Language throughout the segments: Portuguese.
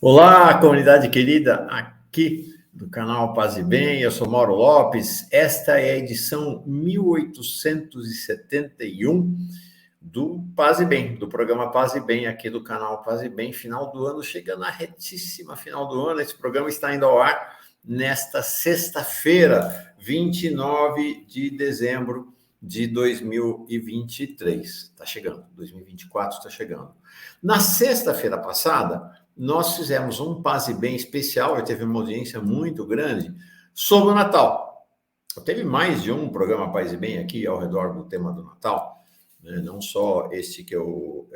Olá, comunidade querida, aqui do canal Paz e Bem, eu sou Mauro Lopes. Esta é a edição 1871 do Paz e Bem, do programa Paz e Bem, aqui do canal Paz e Bem. Final do ano, chegando à retíssima final do ano. Esse programa está indo ao ar nesta sexta-feira, 29 de dezembro de 2023. Está chegando, 2024 está chegando. Na sexta-feira passada, nós fizemos um Paz e Bem especial, teve uma audiência muito grande, sobre o Natal. Teve mais de um programa Paz e Bem aqui ao redor do tema do Natal, né? Não só este que eu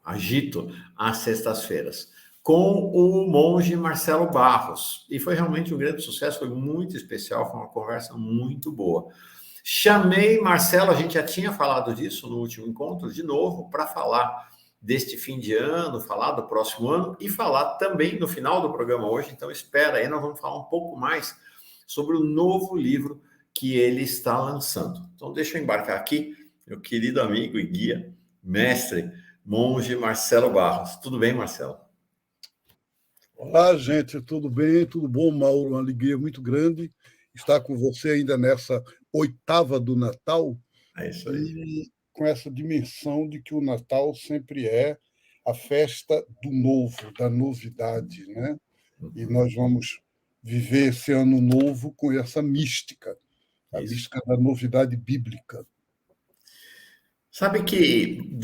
agito às sextas-feiras, com o monge Marcelo Barros. E foi realmente um grande sucesso, foi muito especial, foi uma conversa muito boa. Chamei Marcelo, a gente já tinha falado disso no último encontro, de novo, para falar deste fim de ano, falar do próximo ano e falar também no final do programa hoje. Então, espera aí, nós vamos falar um pouco mais sobre o novo livro que ele está lançando. Então, deixa eu embarcar aqui, meu querido amigo e guia, mestre, monge Marcelo Barros. Tudo bem, Marcelo? Olá, gente, tudo bem? Tudo bom, Mauro? Uma alegria muito grande estar com você ainda nessa oitava do Natal. É isso aí. E com essa dimensão de que o Natal sempre é a festa do novo, da novidade, né? E nós vamos viver esse ano novo com essa mística, a Isso. mística da novidade bíblica. Sabe que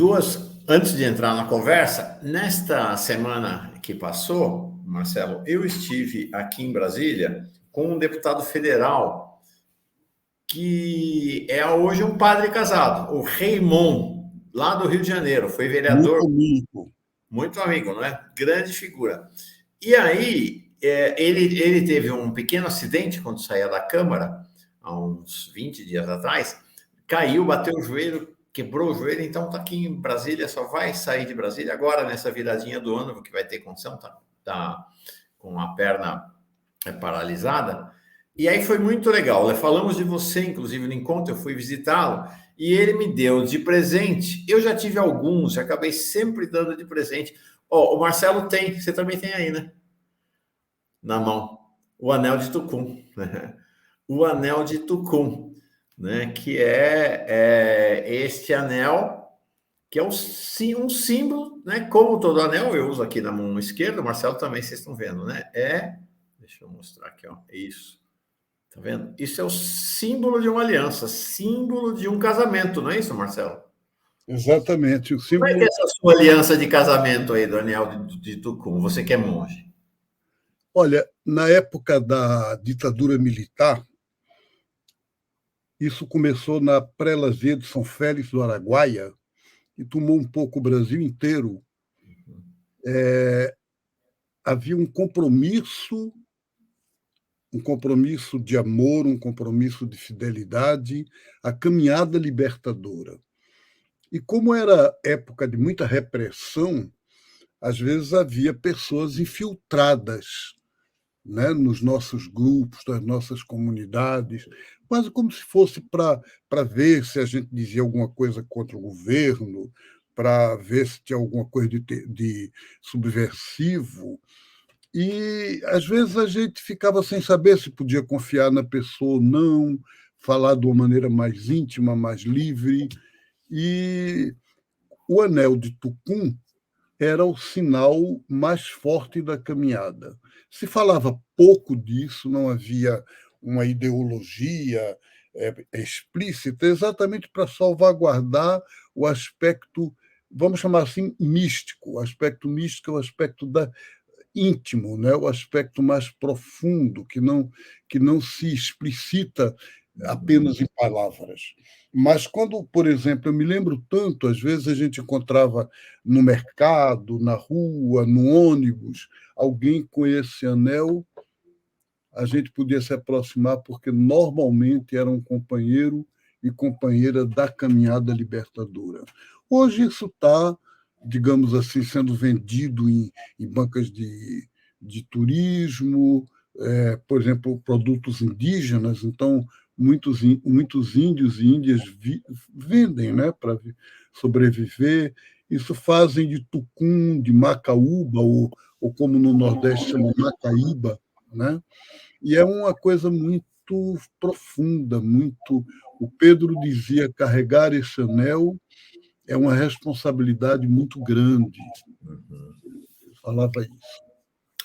antes de entrar na conversa, nesta semana que passou, Marcelo, eu estive aqui em Brasília com um deputado federal que é hoje um padre casado, o Raymond, lá do Rio de Janeiro, foi vereador. Muito amigo, não é? Grande figura. E aí, ele teve um pequeno acidente quando saía da Câmara, há uns 20 dias atrás, caiu, bateu o joelho, quebrou o joelho, então está aqui em Brasília, só vai sair de Brasília agora, nessa viradinha do ano, que vai ter condição, tá com a perna paralisada. E aí foi muito legal. Falamos de você, inclusive, no encontro, eu fui visitá-lo, e ele me deu de presente. Eu já tive alguns, acabei sempre dando de presente. O Marcelo tem, você também tem aí, né? Na mão, o anel de Tucum. O anel de Tucum, né? Que é este anel, que é um símbolo, né? Como todo anel, eu uso aqui na mão esquerda, o Marcelo também, vocês estão vendo, né? Deixa eu mostrar aqui, ó. Isso. Tá vendo? Isso é o símbolo de uma aliança, símbolo de um casamento, não é isso, Marcelo? Exatamente. O símbolo... Como é que é essa sua aliança de casamento aí, do anel de Tucum? Você que é monge. Olha, na época da ditadura militar, isso começou na prelazia de São Félix do Araguaia e tomou um pouco o Brasil inteiro. Havia um compromisso de amor, um compromisso de fidelidade, a caminhada libertadora. E como era época de muita repressão, às vezes havia pessoas infiltradas, né, nos nossos grupos, nas nossas comunidades, quase como se fosse para ver se a gente dizia alguma coisa contra o governo, para ver se tinha alguma coisa de subversivo. E, às vezes, a gente ficava sem saber se podia confiar na pessoa ou não, falar de uma maneira mais íntima, mais livre. E o anel de Tucum era o sinal mais forte da caminhada. Se falava pouco disso, não havia uma ideologia explícita, exatamente para salvaguardar o aspecto, vamos chamar assim, místico. O aspecto místico é o aspecto íntimo, né? O aspecto mais profundo, que não se explicita apenas em palavras. Mas quando, por exemplo, eu me lembro tanto, às vezes a gente encontrava no mercado, na rua, no ônibus, alguém com esse anel, a gente podia se aproximar porque normalmente era um companheiro e companheira da caminhada libertadora. Hoje isso está, digamos assim, sendo vendido em bancas de turismo, por exemplo, produtos indígenas. Então, muitos índios e índias vendem, né, para sobreviver. Isso fazem de tucum, de macaúba, ou como no Nordeste chama macaíba, né? E é uma coisa muito profunda, muito. O Pedro dizia: carregar esse anel é uma responsabilidade muito grande. Ele falava isso.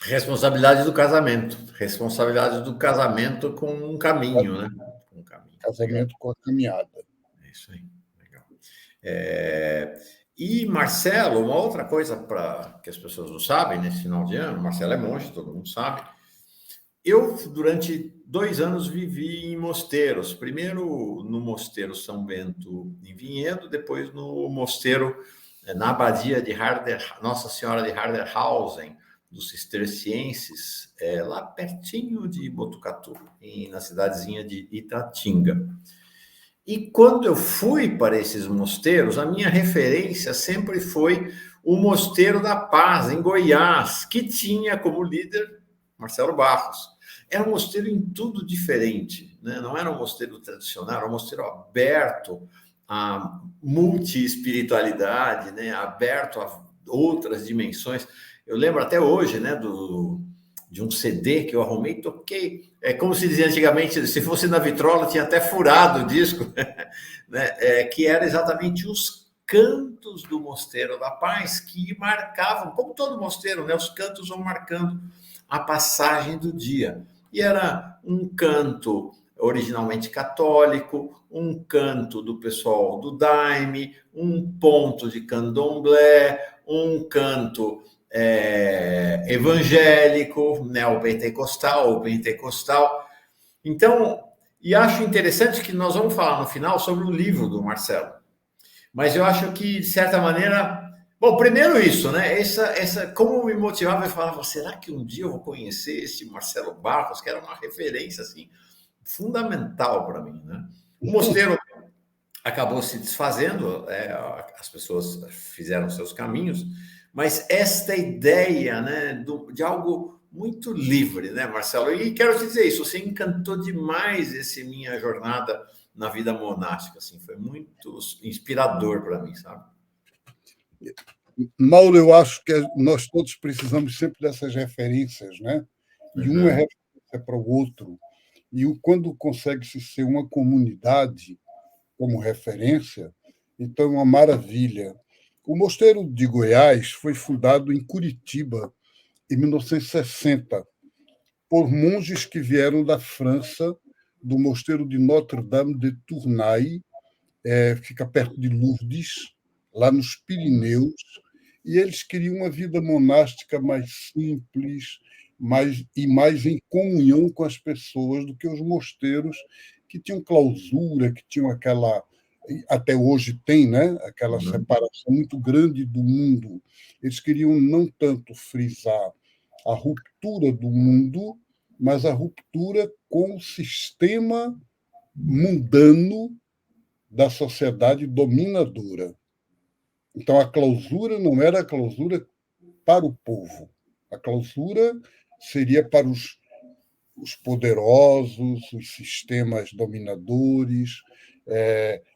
Responsabilidade do casamento. Responsabilidade do casamento com um caminho, né? Com um caminho. Casamento com a caminhada. É isso aí. Legal. E Marcelo, uma outra coisa para que as pessoas não sabem nesse final de ano, Marcelo é monge, todo mundo sabe. Eu, durante 2 anos, vivi em mosteiros. Primeiro no Mosteiro São Bento, em Vinhedo, depois no mosteiro, na abadia de Nossa Senhora de Harderhausen, dos cistercienses, lá pertinho de Botucatu, na cidadezinha de Itatinga. E quando eu fui para esses mosteiros, a minha referência sempre foi o Mosteiro da Paz, em Goiás, que tinha como líder Marcelo Barros. Era um mosteiro em tudo diferente, né? Não era um mosteiro tradicional, era um mosteiro aberto à multi-espiritualidade, né? Aberto a outras dimensões. Eu lembro até hoje, né, de um CD que eu arrumei e toquei. É como se dizia antigamente, se fosse na vitrola, tinha até furado o disco, né? Que era exatamente os cantos do Mosteiro da Paz que marcavam, como todo mosteiro, né? Os cantos vão marcando a passagem do dia. E era um canto originalmente católico, um canto do pessoal do Daime, um ponto de candomblé, um canto evangélico, neopentecostal ou pentecostal. Então, e acho interessante que nós vamos falar no final sobre o livro do Marcelo. Mas eu acho que, de certa maneira... Bom, primeiro isso, né? Como me motivava, eu falava, será que um dia eu vou conhecer esse Marcelo Barros, que era uma referência, assim, fundamental para mim, né? O mosteiro acabou se desfazendo, as pessoas fizeram seus caminhos, mas esta ideia, né, de algo muito livre, né, Marcelo? E quero te dizer isso, você encantou demais essa minha jornada na vida monástica, assim, foi muito inspirador para mim, sabe? Mauro, eu acho que nós todos precisamos sempre dessas referências, né? E um é referência para o outro. E quando consegue-se ser uma comunidade como referência, então é uma maravilha. O Mosteiro de Goiás foi fundado em Curitiba, em 1960, por monges que vieram da França, do Mosteiro de Notre-Dame de Tournai, fica perto de Lourdes, lá nos Pirineus, e eles queriam uma vida monástica mais simples, mais em comunhão com as pessoas do que os mosteiros que tinham clausura, que tinham aquela, até hoje tem, né, aquela separação muito grande do mundo. Eles queriam não tanto frisar a ruptura do mundo, mas a ruptura com o sistema mundano da sociedade dominadora. Então, a clausura não era a clausura para o povo. A clausura seria para os poderosos, os sistemas dominadores,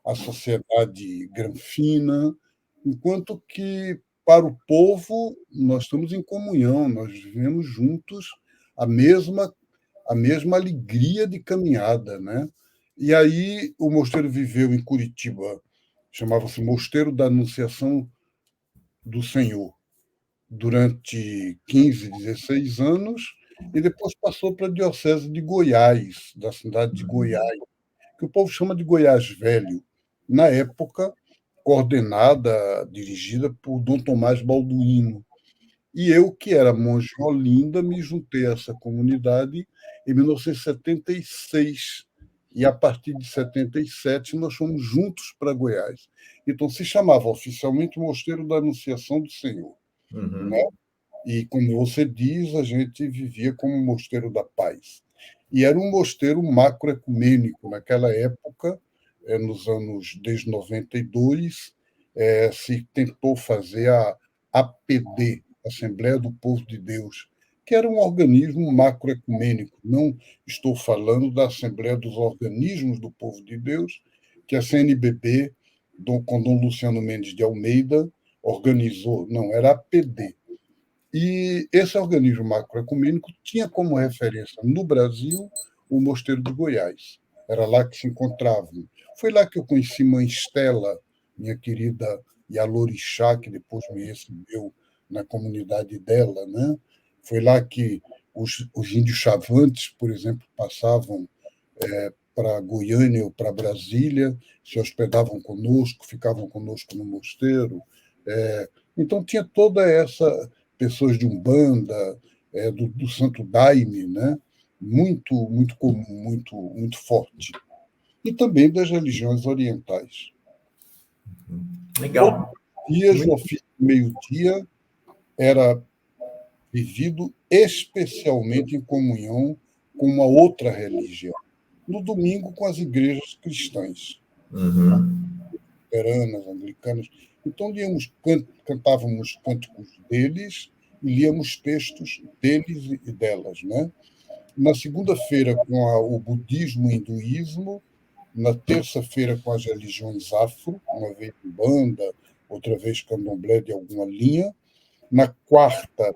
a sociedade granfina, enquanto que, para o povo, nós estamos em comunhão, nós vivemos juntos a mesma alegria de caminhada, né? E aí o mosteiro viveu em Curitiba, chamava-se Mosteiro da Anunciação do Senhor, durante 15, 16 anos, e depois passou para a Diocese de Goiás, da cidade de Goiás, que o povo chama de Goiás Velho, na época coordenada, dirigida por Dom Tomás Balduino. E eu, que era monge em Olinda, me juntei a essa comunidade em 1976. E a partir de 77 nós fomos juntos para Goiás. Então se chamava oficialmente Mosteiro da Anunciação do Senhor. Né? E, como você diz, a gente vivia como Mosteiro da Paz. E era um mosteiro macroecumênico. Naquela época, nos anos desde 92, se tentou fazer a APD, Assembleia do Povo de Deus, que era um organismo macroecumênico. Não estou falando da Assembleia dos Organismos do Povo de Deus, que a CNBB, com Dom Luciano Mendes de Almeida, organizou, não, era a APD. E esse organismo macroecumênico tinha como referência no Brasil o Mosteiro de Goiás. Era lá que se encontravam. Foi lá que eu conheci Mãe Estela, minha querida Yalorixá, que depois me recebeu na comunidade dela, né? Foi lá que os índios chavantes, por exemplo, passavam para Goiânia ou para Brasília, se hospedavam conosco, ficavam conosco no mosteiro. Então tinha toda essa pessoas de Umbanda, do Santo Daime, né? Muito comum, muito forte. E também das religiões orientais. Legal. Todos os dias, no ofício do meio-dia, era vivido especialmente em comunhão com uma outra religião. No domingo, com as igrejas cristãs, luteranas, anglicanas. Então, cantávamos cânticos deles e líamos textos deles e delas, né? Na segunda-feira, com o budismo e o hinduísmo, na terça-feira, com as religiões afro, uma vez Umbanda, outra vez Candomblé de alguma linha, na quarta,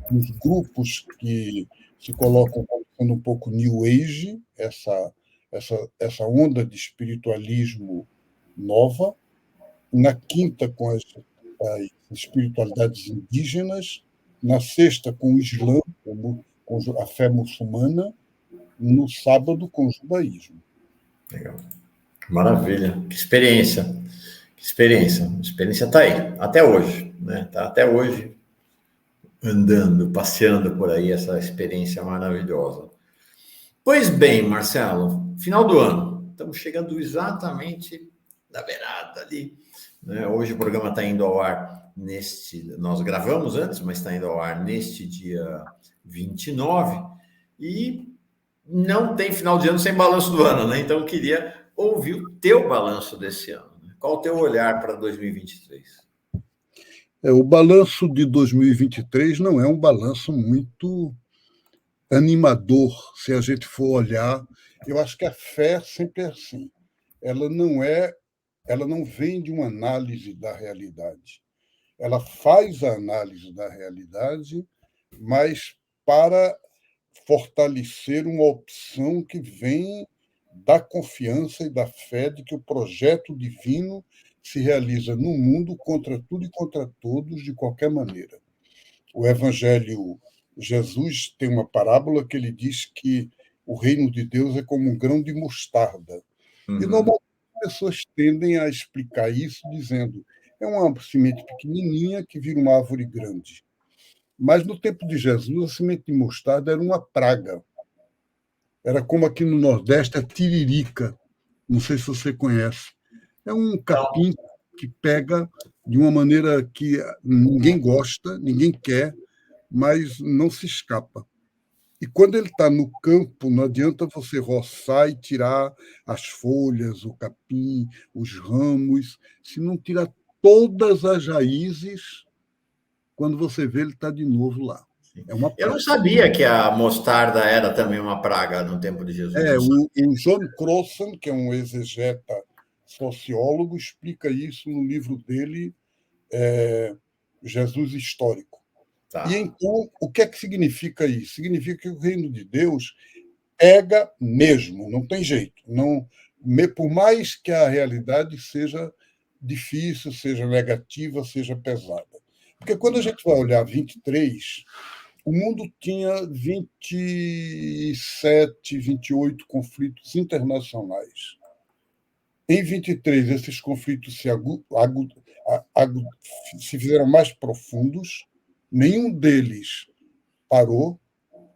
os grupos que se colocam como um pouco New Age, essa onda de espiritualismo nova, na quinta, com as espiritualidades indígenas, na sexta, com o Islã, com a fé muçulmana, no sábado, com o judaísmo. Legal. Maravilha. Que experiência. Que experiência. A experiência está aí, até hoje. Né? Tá até hoje andando, passeando por aí, essa experiência maravilhosa. Pois bem, Marcelo, final do ano. Estamos chegando exatamente na beirada ali. Né? Hoje o programa está indo ao ar nós gravamos antes, mas está indo ao ar neste dia 29, e não tem final de ano sem balanço do ano, né? Então eu queria ouvir o teu balanço desse ano. Né? Qual o teu olhar para 2023? O balanço de 2023 não é um balanço muito animador, se a gente for olhar. Eu acho que a fé sempre é assim. Ela não vem de uma análise da realidade. Ela faz a análise da realidade, mas para fortalecer uma opção que vem da confiança e da fé de que o projeto divino se realiza no mundo contra tudo e contra todos, de qualquer maneira. O Evangelho, Jesus tem uma parábola que ele diz que o reino de Deus é como um grão de mostarda. E normalmente as pessoas tendem a explicar isso dizendo é uma semente pequenininha que vira uma árvore grande. Mas no tempo de Jesus, a semente de mostarda era uma praga. Era como aqui no Nordeste a tiririca. Não sei se você conhece. É um capim que pega de uma maneira que ninguém gosta, ninguém quer, mas não se escapa. E quando ele está no campo, não adianta você roçar e tirar as folhas, o capim, os ramos. Se não tirar todas as raízes, quando você vê, ele está de novo lá. É uma Eu praga. não sabia que a mostarda era também uma praga no tempo de Jesus. O John Crossan, que é um exegeta sociólogo, explica isso no livro dele, Jesus Histórico. Tá. E então, o que é que significa isso? Significa que o reino de Deus pega mesmo, não tem jeito. Não, por mais que a realidade seja difícil, seja negativa, seja pesada. Porque quando a gente vai olhar 23, o mundo tinha 27, 28 conflitos internacionais. Em 23, esses conflitos se fizeram mais profundos, nenhum deles parou,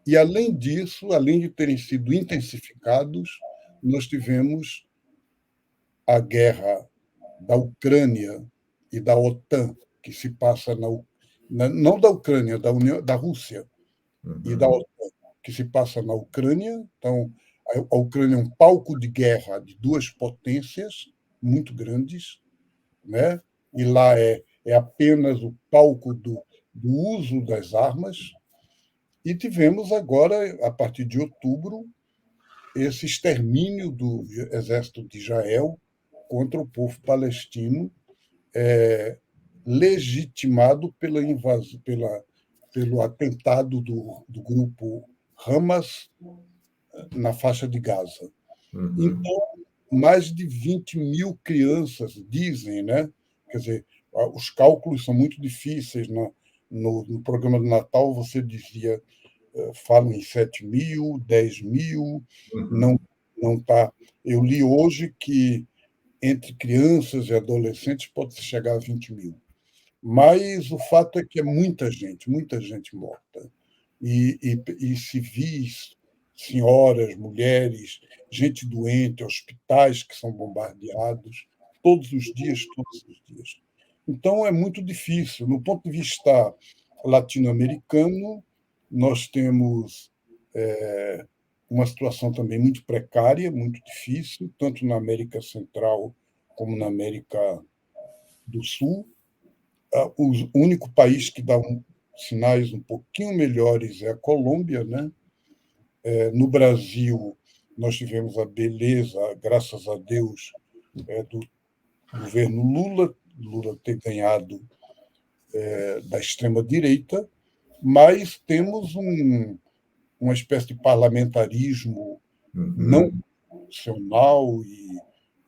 e, além disso, além de terem sido intensificados, nós tivemos a guerra da Ucrânia e da OTAN, que se passa não da Ucrânia, da Rússia e da OTAN, que se passa na Ucrânia. Então, a Ucrânia é um palco de guerra de duas potências muito grandes, né? E lá é apenas o palco do uso das armas. E tivemos agora, a partir de outubro, esse extermínio do exército de Israel contra o povo palestino, legitimado pela invasão, pelo atentado do grupo Hamas na faixa de Gaza. Então, mais de 20 mil crianças, dizem, né? Quer dizer, os cálculos são muito difíceis. No programa do Natal, você dizia, falam em 7 mil, 10 mil, não tá. Eu li hoje que entre crianças e adolescentes pode chegar a 20 mil. Mas o fato é que é muita gente morta. E civis, senhoras, mulheres, gente doente, hospitais que são bombardeados todos os dias, todos os dias. Então, é muito difícil. No ponto de vista latino-americano, nós temos uma situação também muito precária, muito difícil, tanto na América Central como na América do Sul. O único país que dá sinais um pouquinho melhores é a Colômbia, né? No Brasil, nós tivemos a beleza, graças a Deus, do governo Lula ter ganhado da extrema-direita, mas temos uma espécie de parlamentarismo não constitucional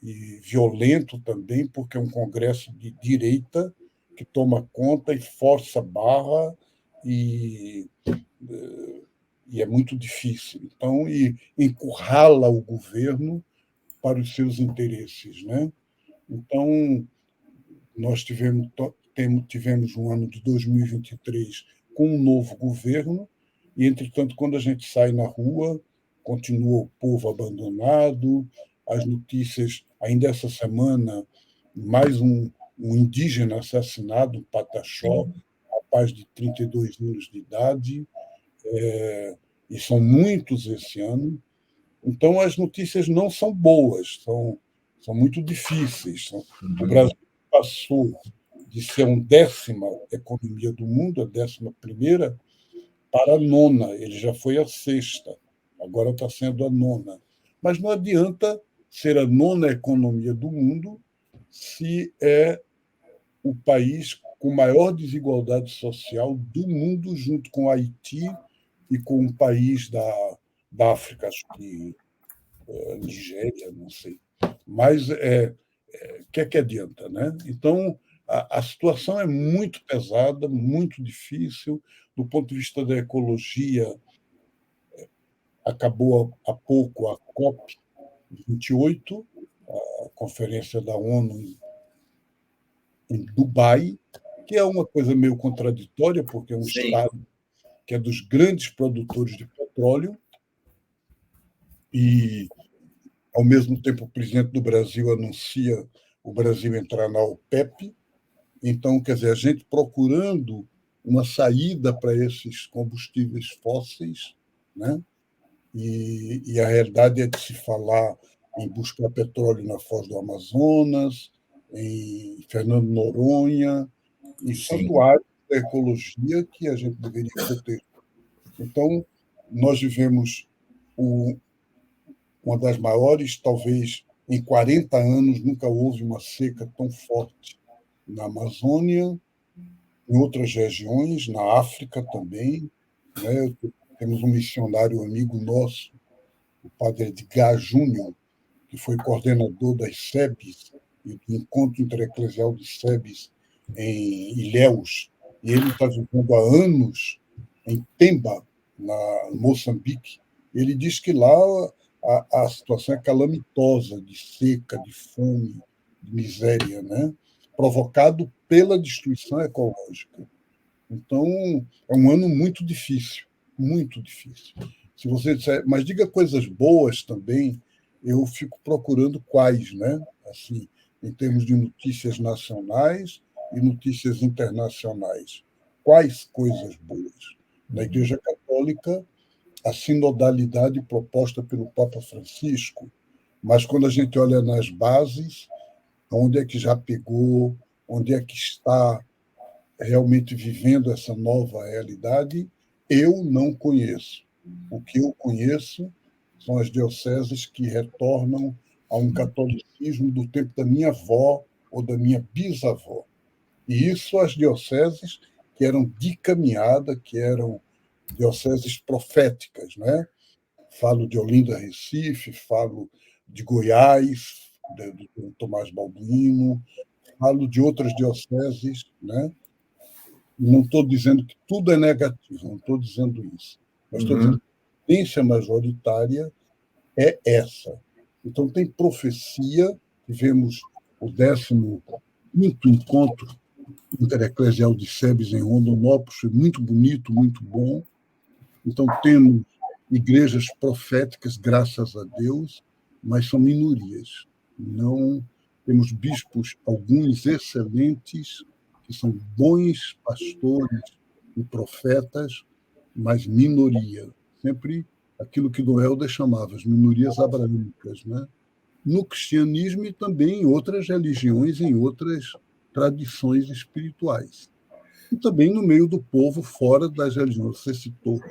e violento também, porque é um Congresso de direita que toma conta e força a barra e é muito difícil. Então, e encurrala o governo para os seus interesses, né? Então, nós tivemos um ano de 2023 com um novo governo e, entretanto, quando a gente sai na rua, continua o povo abandonado, as notícias, ainda essa semana, mais um indígena assassinado, um pataxó, rapaz de 32 anos de idade, e são muitos esse ano. Então, as notícias não são boas, são muito difíceis. O Brasil passou de ser a 10ª economia do mundo, a 11ª, para a 9ª. Ele já foi a 6ª, agora está sendo a 9ª. Mas não adianta ser a 9ª economia do mundo se é o país com maior desigualdade social do mundo, junto com o Haiti e com um país da África, acho que Nigéria, não sei. Mas que é que adianta, né? Então, a situação é muito pesada, muito difícil. Do ponto de vista da ecologia, acabou há pouco a COP28, a Conferência da ONU em Dubai, que é uma coisa meio contraditória, porque é um estado que é dos grandes produtores de petróleo e, ao mesmo tempo, o presidente do Brasil anuncia o Brasil entrar na OPEP. Então, quer dizer, a gente procurando uma saída para esses combustíveis fósseis, né? E a realidade é de se falar em buscar petróleo na Foz do Amazonas, em Fernando Noronha, em santuários da ecologia que a gente deveria proteger. Então, nós vivemos uma das maiores, talvez em 40 anos, nunca houve uma seca tão forte na Amazônia, em outras regiões, na África também. Né? Temos um missionário amigo nosso, o padre Edgar Júnior, que foi coordenador das SEBs, e do Encontro Intereclesial de SEBs em Ilhéus, e ele está vivendo há anos em Pemba, na Moçambique. Ele diz que lá a situação é calamitosa, de seca, de fome, de miséria, né? Provocado pela destruição ecológica. Então, é um ano muito difícil, muito difícil. Se você disser, mas diga coisas boas também, eu fico procurando quais, né? Assim, em termos de notícias nacionais e notícias internacionais. Quais coisas boas? Na Igreja Católica, a sinodalidade proposta pelo Papa Francisco, mas quando a gente olha nas bases, onde é que já pegou, onde é que está realmente vivendo essa nova realidade, eu não conheço. O que eu conheço são as dioceses que retornam a um catolicismo do tempo da minha avó ou da minha bisavó. E isso as dioceses que eram de caminhada, que eram dioceses proféticas, né? Falo de Olinda, Recife, falo de Goiás, do Tomás Balduino, falo de outras dioceses, né? Não estou dizendo que tudo é negativo, não estou dizendo isso. Mas estou dizendo que a tendência majoritária é essa. Então, tem profecia, tivemos o 15º encontro intereclesial de SEBS em Rondonópolis, foi muito bonito, muito bom. Então, temos igrejas proféticas, graças a Deus, mas são minorias. Não temos bispos, alguns excelentes, que são bons pastores e profetas, mas minoria. Sempre aquilo que Dom Helder chamava as minorias abraâmicas, né? No cristianismo e também em outras religiões, em outras tradições espirituais. E também no meio do povo, fora das religiões. Você citou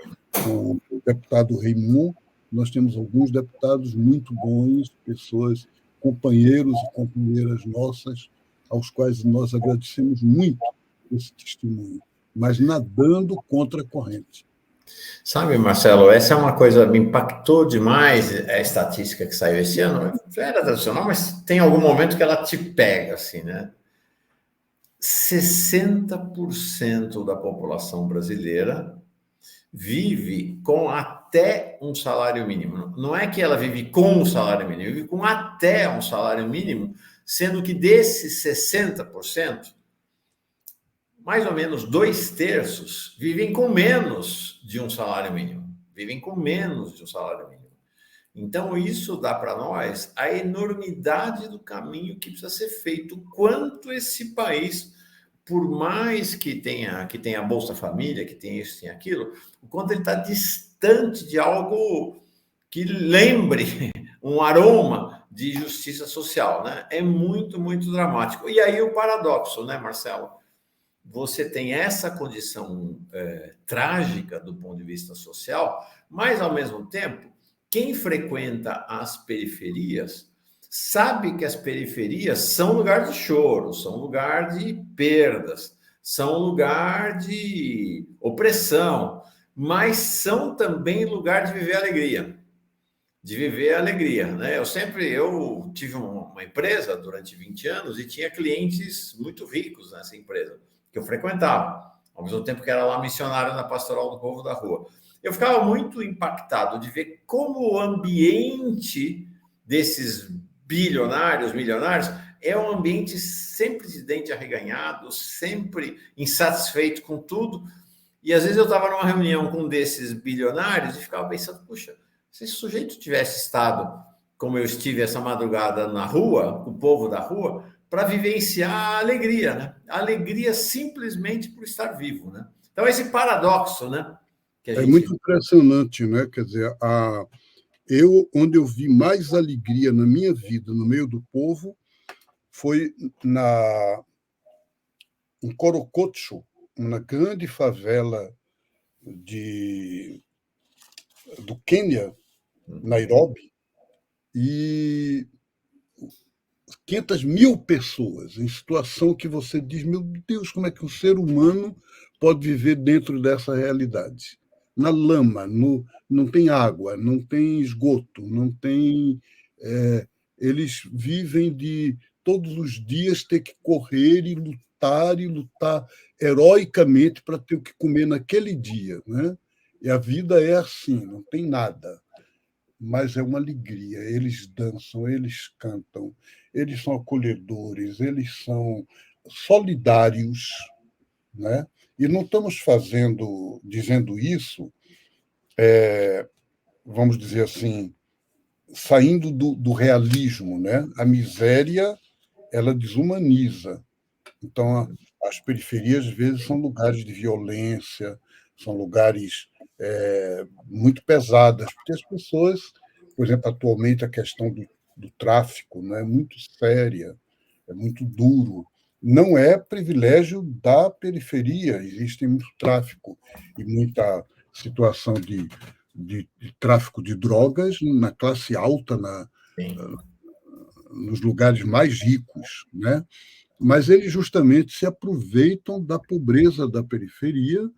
o deputado Raymond, nós temos alguns deputados muito bons, pessoas, companheiros e companheiras nossas, aos quais nós agradecemos muito esse testemunho, mas nadando contra a corrente. Sabe, Marcelo, essa é uma coisa, me impactou demais a estatística que saiu esse ano. Já era tradicional, mas tem algum momento que ela te pega, assim, né? 60% da população brasileira vive com até um salário mínimo. Não é que ela vive com um salário mínimo, vive com até um salário mínimo, sendo que desses 60%, mais ou menos 2/3 vivem com menos de um salário mínimo. Vivem com menos de um salário mínimo. Então, isso dá para nós a enormidade do caminho que precisa ser feito. Quanto esse país, por mais que tenha a Bolsa Família, que tenha isso, tem aquilo, o quanto ele está distante de algo que lembre um aroma de justiça social, né? É muito, muito dramático. E aí o paradoxo, né, Marcelo? Você tem essa condição trágica do ponto de vista social, mas, ao mesmo tempo, quem frequenta as periferias sabe que as periferias são lugar de choro, são lugar de perdas, são lugar de opressão, mas são também lugar de viver alegria. De viver alegria, né? Eu tive uma empresa durante 20 anos e tinha clientes muito ricos nessa empresa que eu frequentava, ao mesmo tempo que era lá missionário na Pastoral do Povo da Rua. Eu ficava muito impactado de ver como o ambiente desses bilionários, milionários, é um ambiente sempre de dente arreganhado, sempre insatisfeito com tudo. E às vezes eu estava numa reunião com um desses bilionários e ficava pensando, puxa, se esse sujeito tivesse estado, como eu estive essa madrugada na rua, com o povo da rua, para vivenciar a alegria, né? A alegria simplesmente por estar vivo, né? Então, esse paradoxo, né? É muito impressionante, né? Quer dizer, onde eu vi mais alegria na minha vida, no meio do povo, foi em Corococho, uma grande favela do Quênia, Nairobi, e 500 mil pessoas em situação que você diz, meu Deus, como é que um ser humano pode viver dentro dessa realidade? Na lama, não tem água, não tem esgoto, não tem... eles vivem de todos os dias ter que correr e lutar heroicamente para ter o que comer naquele dia, né? E a vida é assim, não tem nada, mas é uma alegria. Eles dançam, eles cantam, eles são acolhedores, eles são solidários, né? E não estamos dizendo isso, vamos dizer assim, saindo do realismo, né? A miséria, ela desumaniza. Então, as periferias, às vezes, são lugares de violência, são lugares muito pesadas, porque as pessoas, por exemplo, atualmente a questão do tráfico, né, é muito séria, é muito duro. Não é privilégio da periferia, existe muito tráfico e muita situação de tráfico de drogas na classe alta, nos lugares mais ricos, né? mas eles justamente se aproveitam da pobreza da periferia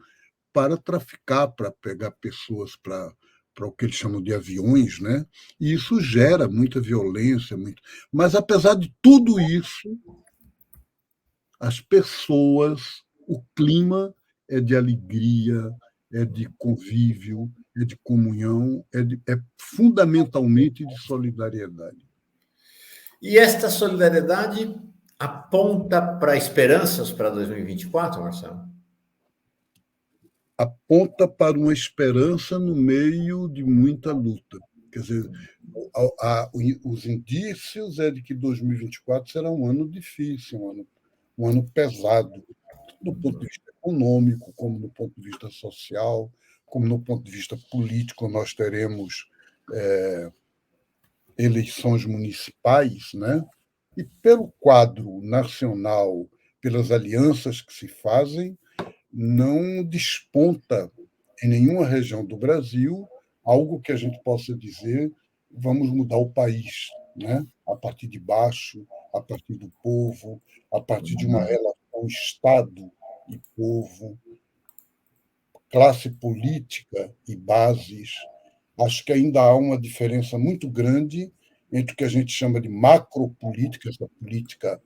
para traficar, para pegar pessoas para o que eles chamam de aviões, né? E isso gera muita violência, muito. Mas apesar de tudo isso, as pessoas, o clima é de alegria, é de convívio, é de comunhão, é fundamentalmente de solidariedade. E esta solidariedade aponta para esperanças para 2024, Marcelo? Aponta para uma esperança no meio de muita luta. Quer dizer, os indícios é de que 2024 será um ano difícil, um ano pesado, do ponto de vista econômico, como do ponto de vista social, como no ponto de vista político. Nós teremos eleições municipais, né? E pelo quadro nacional, pelas alianças que se fazem, não desponta em nenhuma região do Brasil algo que a gente possa dizer vamos mudar o país, né? A partir de baixo, a partir do povo, a partir de uma relação Estado e povo, classe política e bases. Acho que ainda há uma diferença muito grande entre o que a gente chama de macropolítica, essa política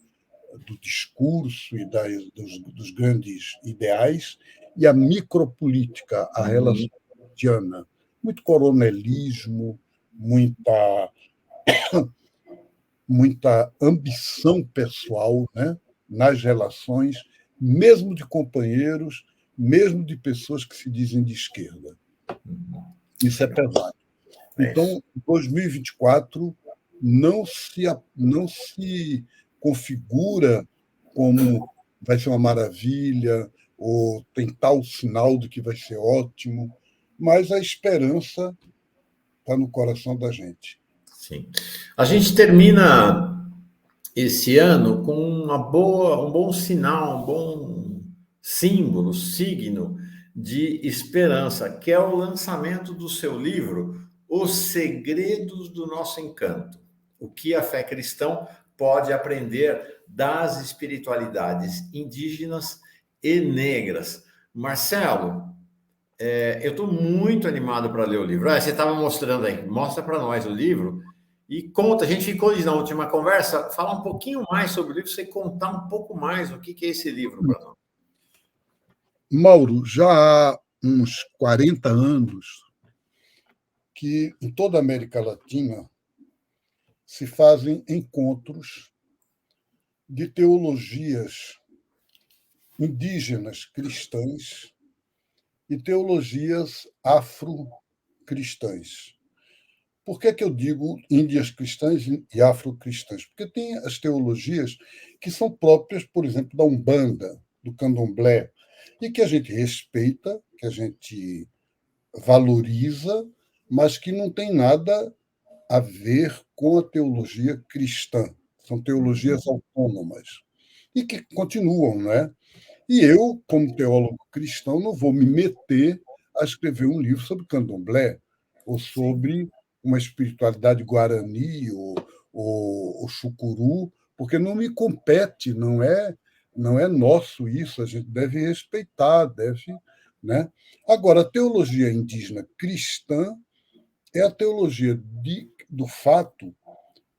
do discurso e dos grandes ideais, e a micropolítica, a relação cotidiana. Muito coronelismo, muita ambição pessoal, né, nas relações, mesmo de companheiros, mesmo de pessoas que se dizem de esquerda. Isso é pesado. Então, 2024 não se configura como vai ser uma maravilha ou tem tal sinal de que vai ser ótimo, mas a esperança está no coração da gente. Sim. A gente termina esse ano com um bom sinal, um bom símbolo, signo de esperança, que é o lançamento do seu livro, Os Segredos do Nosso Encanto. O que a fé cristã pode aprender das espiritualidades indígenas e negras. Marcelo, eu estou muito animado para ler o livro. Você estava mostrando aí, mostra para nós o livro. E conta, a gente ficou na última conversa, falar um pouquinho mais sobre o livro, você contar um pouco mais o que é esse livro para nós. Mauro, já há uns 40 anos que em toda a América Latina se fazem encontros de teologias indígenas cristãs e teologias afro-cristãs. Por que eu digo índias cristãs e afro-cristãs? Porque tem as teologias que são próprias, por exemplo, da Umbanda, do Candomblé, e que a gente respeita, que a gente valoriza, mas que não tem nada a ver com a teologia cristã. São teologias autônomas e que continuam, né? E eu, como teólogo cristão, não vou me meter a escrever um livro sobre candomblé ou sobre uma espiritualidade guarani ou chucuru, porque não me compete, não é nosso isso, a gente deve respeitar, deve, né? Agora, a teologia indígena cristã é a teologia do fato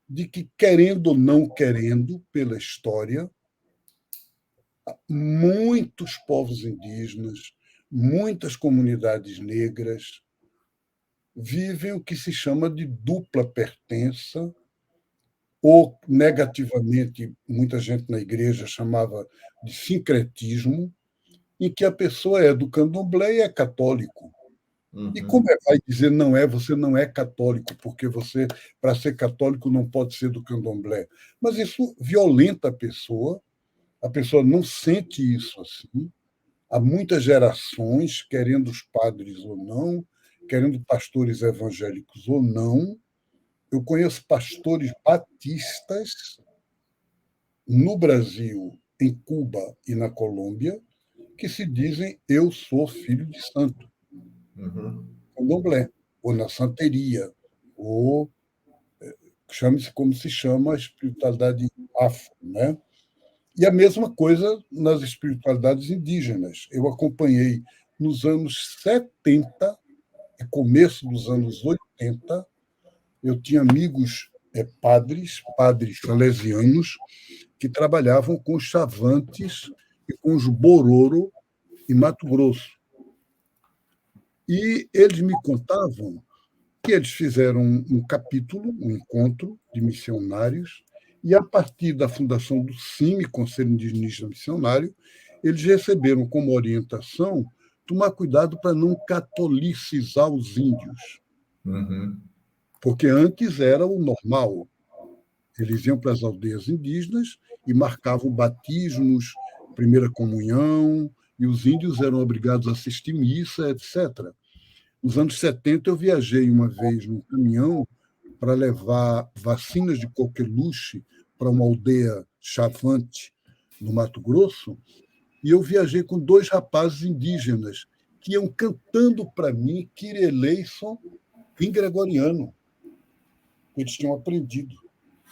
de que, querendo ou não querendo, pela história, muitos povos indígenas, muitas comunidades negras vivem o que se chama de dupla pertença, ou negativamente, muita gente na igreja chamava de sincretismo, em que a pessoa é do candomblé e é católico. E como vai dizer não é, você não é católico, porque você, para ser católico, não pode ser do candomblé. Mas isso violenta a pessoa não sente isso assim. Há muitas gerações, querendo os padres ou não, querendo pastores evangélicos ou não. Eu conheço pastores batistas no Brasil, em Cuba e na Colômbia, que se dizem eu sou filho de santo, candomblé, ou na santeria, ou chame-se como se chama a espiritualidade afro, né? E a mesma coisa nas espiritualidades indígenas. Eu acompanhei nos anos 70 e começo dos anos 80, eu tinha amigos padres salesianos, que trabalhavam com os chavantes e com os bororo em Mato Grosso. E eles me contavam que eles fizeram um capítulo, um encontro de missionários, e a partir da fundação do CIMI, Conselho Indigenista Missionário, eles receberam como orientação tomar cuidado para não catolicizar os índios. Uhum. Porque antes era o normal. Eles iam para as aldeias indígenas e marcavam batismos, primeira comunhão, e os índios eram obrigados a assistir missa, etc. Nos anos 70, eu viajei uma vez num caminhão para levar vacinas de coqueluche para uma aldeia chavante no Mato Grosso, e eu viajei com 2 rapazes indígenas que iam cantando para mim Kyrie eleison em gregoriano. Eles tinham aprendido.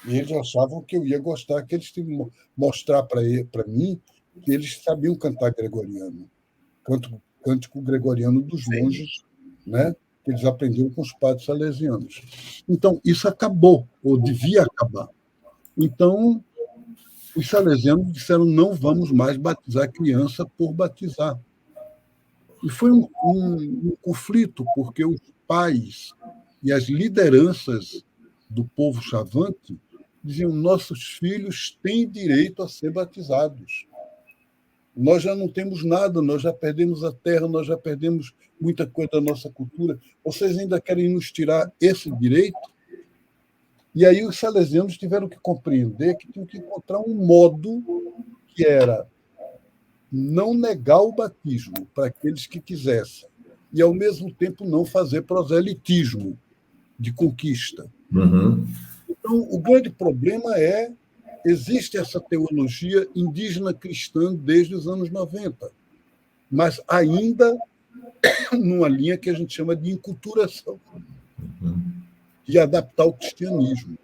E eles achavam que eu ia gostar, que eles tinham que mostrar para mim que eles sabiam cantar gregoriano, cântico gregoriano dos monges, né? Que eles aprenderam com os padres salesianos. Então, isso acabou, ou devia acabar. Então, os salesianos disseram: não vamos mais batizar criança por batizar. E foi um conflito, porque os pais e as lideranças do povo chavante diziam: nossos filhos têm direito a ser batizados. Nós já não temos nada, nós já perdemos a terra, nós já perdemos muita coisa da nossa cultura. Vocês ainda querem nos tirar esse direito? E aí os salesianos tiveram que compreender que tinham que encontrar um modo que era não negar o batismo para aqueles que quisessem e, ao mesmo tempo, não fazer proselitismo de conquista. Uhum. Então, o grande problema existe essa teologia indígena cristã desde os anos 90, mas ainda numa linha que a gente chama de enculturação, de adaptar o cristianismo.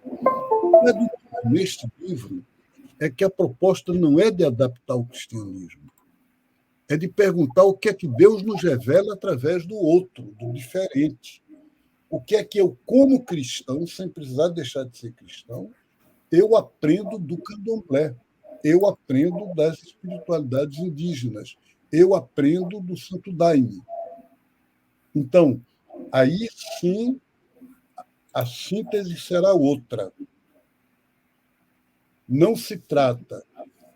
Neste livro é que a proposta não é de adaptar o cristianismo, é de perguntar o que é que Deus nos revela através do outro, do diferente. O que é que eu, como cristão, sem precisar deixar de ser cristão, eu aprendo do candomblé, eu aprendo das espiritualidades indígenas, eu aprendo do Santo Daime. Então, aí sim, a síntese será outra. Não se trata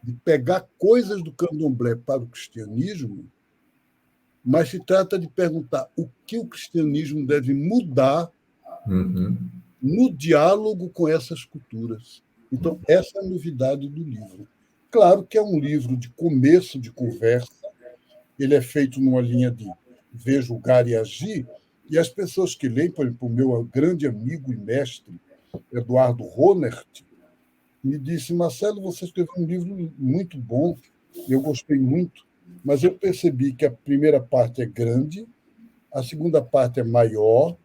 de pegar coisas do candomblé para o cristianismo, mas se trata de perguntar o que o cristianismo deve mudar no diálogo com essas culturas. Então, essa é a novidade do livro. Claro que é um livro de começo de conversa, ele é feito numa linha de ver, julgar e agir, e as pessoas que leem, por exemplo, o meu grande amigo e mestre, Eduardo Ronert, me disse: Marcelo, você escreveu um livro muito bom, eu gostei muito, mas eu percebi que a primeira parte é grande, a segunda parte é maior,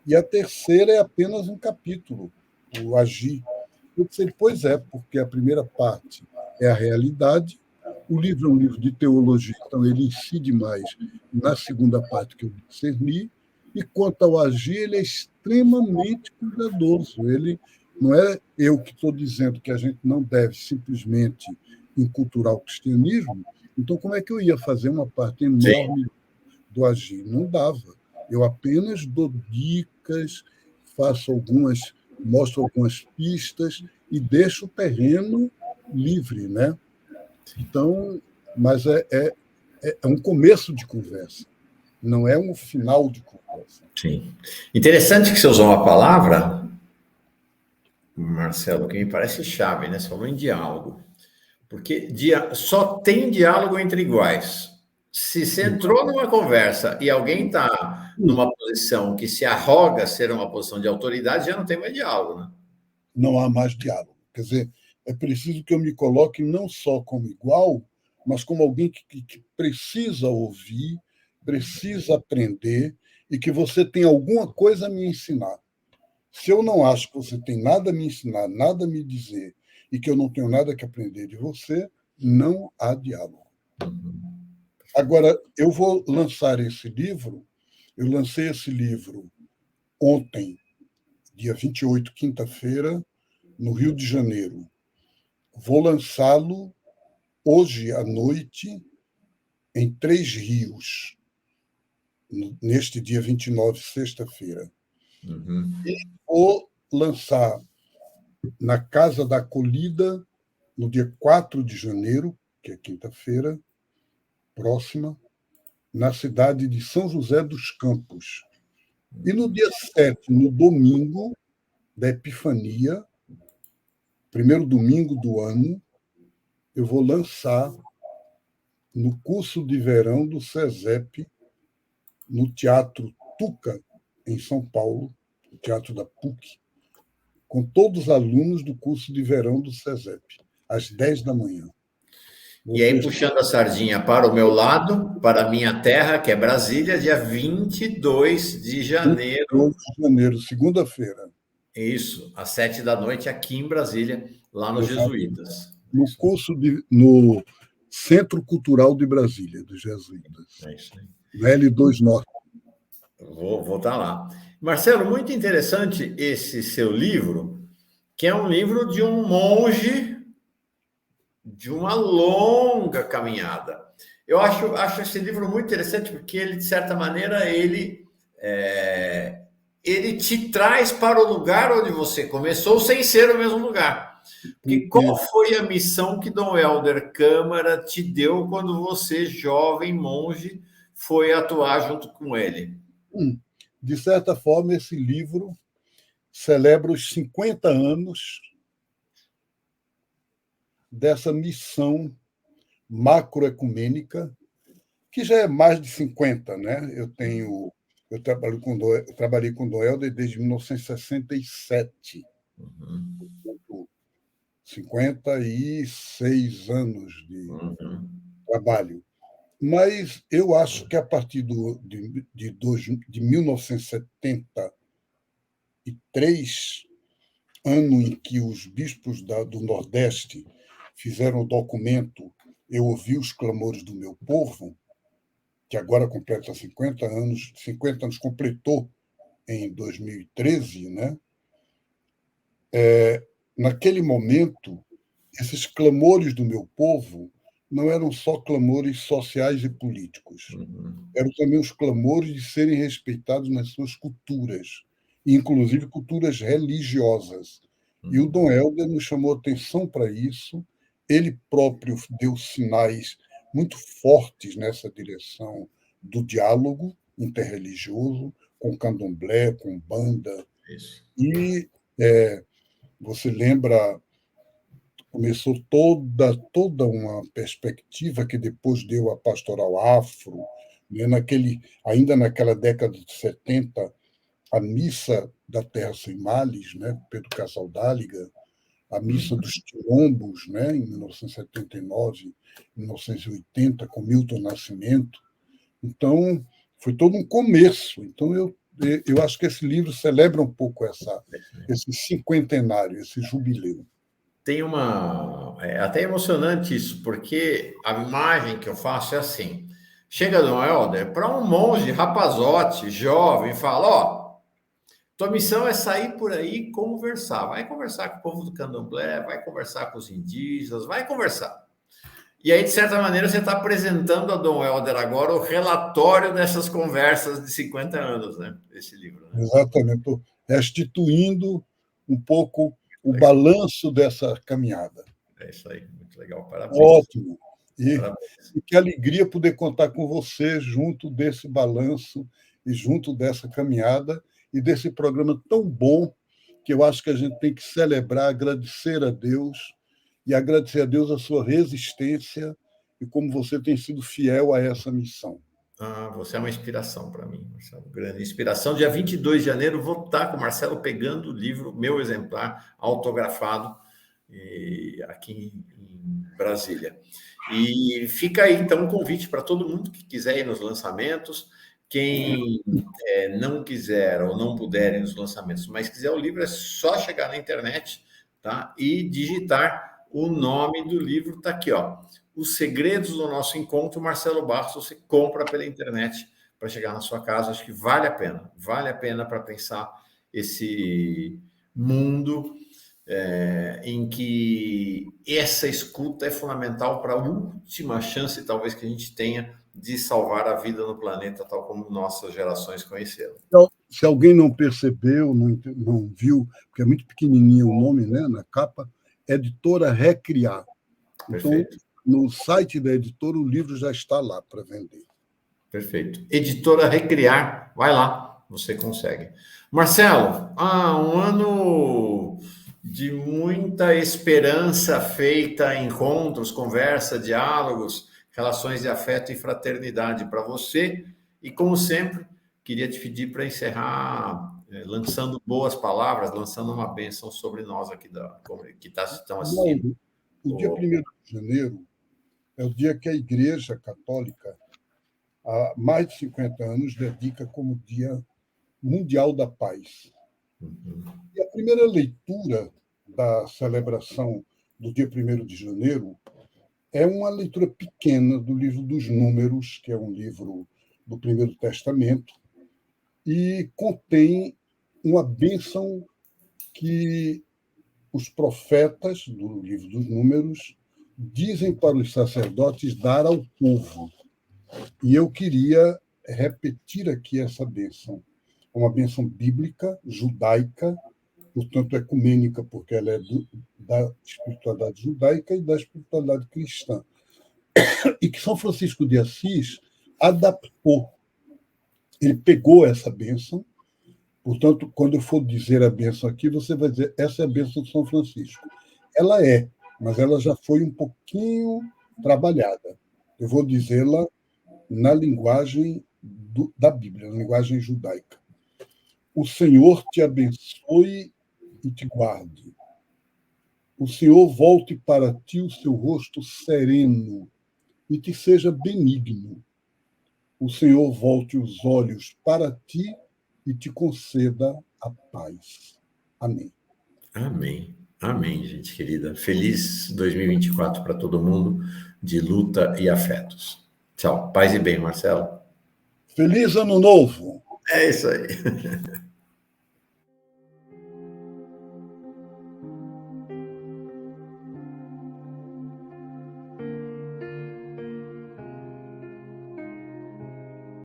e a terceira é apenas um capítulo, o Agir. Eu disse: pois é, porque a primeira parte é a realidade, o livro é um livro de teologia, então ele incide mais na segunda parte que eu discerni, e quanto ao Agir, ele é extremamente cuidadoso. Ele não é eu que estou dizendo que a gente não deve simplesmente enculturar o cristianismo, então como é que eu ia fazer uma parte enorme do Agir? Não dava. Eu apenas dou dicas, mostro algumas pistas e deixo o terreno livre, né? Então, mas é um começo de conversa, não é um final de conversa. Sim. Interessante que você usou uma palavra, Marcelo, que me parece chave, né? Você falou em diálogo. Porque só tem diálogo entre iguais. Se você entrou numa conversa e alguém está numa posição que se arroga ser uma posição de autoridade, já não tem mais diálogo, né? Não há mais diálogo. Quer dizer, é preciso que eu me coloque não só como igual, mas como alguém que precisa ouvir, precisa aprender e que você tem alguma coisa a me ensinar. Se eu não acho que você tem nada a me ensinar, nada a me dizer, e que eu não tenho nada que aprender de você, não há diálogo. Agora, eu vou lançar esse livro, eu lancei esse livro ontem, dia 28, quinta-feira, no Rio de Janeiro. Vou lançá-lo hoje à noite em Três Rios, neste dia 29, sexta-feira. E vou lançar na Casa da Acolhida, no dia 4 de janeiro, que é quinta-feira próxima, na cidade de São José dos Campos. E no dia 7, no domingo da Epifania, primeiro domingo do ano, eu vou lançar no curso de verão do SESEP, no Teatro Tuca, em São Paulo, o Teatro da PUC, com todos os alunos do curso de verão do SESEP, às 10 da manhã. E aí, puxando a sardinha para o meu lado, para a minha terra, que é Brasília, dia 22 de janeiro. 22 de janeiro, segunda-feira. Isso, às 7 da noite, aqui em Brasília, lá nos Jesuítas. No Centro Cultural de Brasília, dos Jesuítas. É isso aí. No L2 Norte. Vou estar lá. Marcelo, muito interessante esse seu livro, que é um livro de um monge de uma longa caminhada. Eu acho esse livro muito interessante porque ele, de certa maneira, ele te traz para o lugar onde você começou sem ser o mesmo lugar. Porque qual foi a missão que Dom Helder Câmara te deu quando você, jovem monge, foi atuar junto com ele? De certa forma, esse livro celebra os 50 anos dessa missão macroecumênica, que já é mais de 50, né? Eu trabalhei com Dom Helder desde 1967. 56 anos de trabalho. Mas eu acho que a partir de 1973, ano em que os bispos do Nordeste fizeram o documento Eu Ouvi os Clamores do Meu Povo, que agora completa 50 anos completou em 2013, né? Naquele momento, esses clamores do meu povo não eram só clamores sociais e políticos, eram também os clamores de serem respeitados nas suas culturas, inclusive culturas religiosas. E o Dom Helder nos chamou atenção para isso, ele próprio deu sinais muito fortes nessa direção do diálogo interreligioso, com candomblé, com banda. Isso. E você lembra, começou toda uma perspectiva que depois deu a pastoral afro, né? Ainda naquela década de 70, a missa da Terra Sem Males, né? Pedro Casaldáliga, a missa dos Quilombos, né? Em 1979, 1980, com Milton Nascimento. Então, foi todo um começo. Então, eu acho que esse livro celebra um pouco esse cinquentenário, esse jubileu. Tem é até emocionante isso, porque a imagem que eu faço é assim: chega Dom Helder para um monge rapazote, jovem, fala: ó, tua missão é sair por aí e conversar. Vai conversar com o povo do candomblé, vai conversar com os indígenas, vai conversar. E aí, de certa maneira, você está apresentando a Dom Helder agora o relatório dessas conversas de 50 anos, né? Esse livro. Né? Exatamente. Estou restituindo um pouco o balanço dessa caminhada. É isso aí, muito legal, parabéns. Ótimo. E que alegria poder contar com você junto desse balanço e junto dessa caminhada e desse programa tão bom que eu acho que a gente tem que celebrar, agradecer a Deus e agradecer a Deus a sua resistência e como você tem sido fiel a essa missão. Você é uma inspiração para mim, Marcelo, grande inspiração. Dia 22 de janeiro vou estar com o Marcelo pegando o livro, meu exemplar, autografado, aqui em Brasília. E fica aí, então, um convite para todo mundo que quiser ir nos lançamentos. Quem não quiser ou não puder ir nos lançamentos, mas quiser o livro, é só chegar na internet, tá? E digitar o nome do livro está aqui, ó. Os Segredos do Nosso Encontro, Marcelo Bastos. Você compra pela internet para chegar na sua casa. Acho que vale a pena para pensar esse mundo em que essa escuta é fundamental para a última chance, talvez, que a gente tenha de salvar a vida no planeta, tal como nossas gerações conheceram. Então, se alguém não percebeu, não viu, porque é muito pequenininho o nome, né, na capa, Editora Recriar. Perfeito. Então, no site da editora, o livro já está lá para vender. Perfeito. Editora Recriar, vai lá, você consegue. Marcelo, um ano de muita esperança feita, encontros, conversa, diálogos, relações de afeto e fraternidade para você. E, como sempre, queria te pedir para encerrar lançando boas palavras, lançando uma bênção sobre nós aqui que estão assistindo. O dia 1º de janeiro é o dia que a Igreja Católica, há mais de 50 anos, dedica como Dia Mundial da Paz. Uhum. E a primeira leitura da celebração do dia 1º de janeiro é uma leitura pequena do livro dos Números, que é um livro do Primeiro Testamento, e contém uma bênção que os profetas do livro dos Números dizem para os sacerdotes dar ao povo. E eu queria repetir aqui essa bênção. Uma bênção bíblica, judaica, portanto ecumênica, porque ela é da espiritualidade judaica e da espiritualidade cristã. E que São Francisco de Assis adaptou. Ele pegou essa bênção. Portanto, quando eu for dizer a bênção aqui, você vai dizer, essa é a bênção de São Francisco. Ela é, mas ela já foi um pouquinho trabalhada. Eu vou dizê-la na linguagem da Bíblia, na linguagem judaica. O Senhor te abençoe e te guarde. O Senhor volte para ti o seu rosto sereno e te seja benigno. O Senhor volte os olhos para ti e te conceda a paz. Amém. Amém. Amém, gente querida. Feliz 2024 para todo mundo, de luta e afetos. Tchau. Paz e bem, Marcelo. Feliz Ano Novo! É isso aí.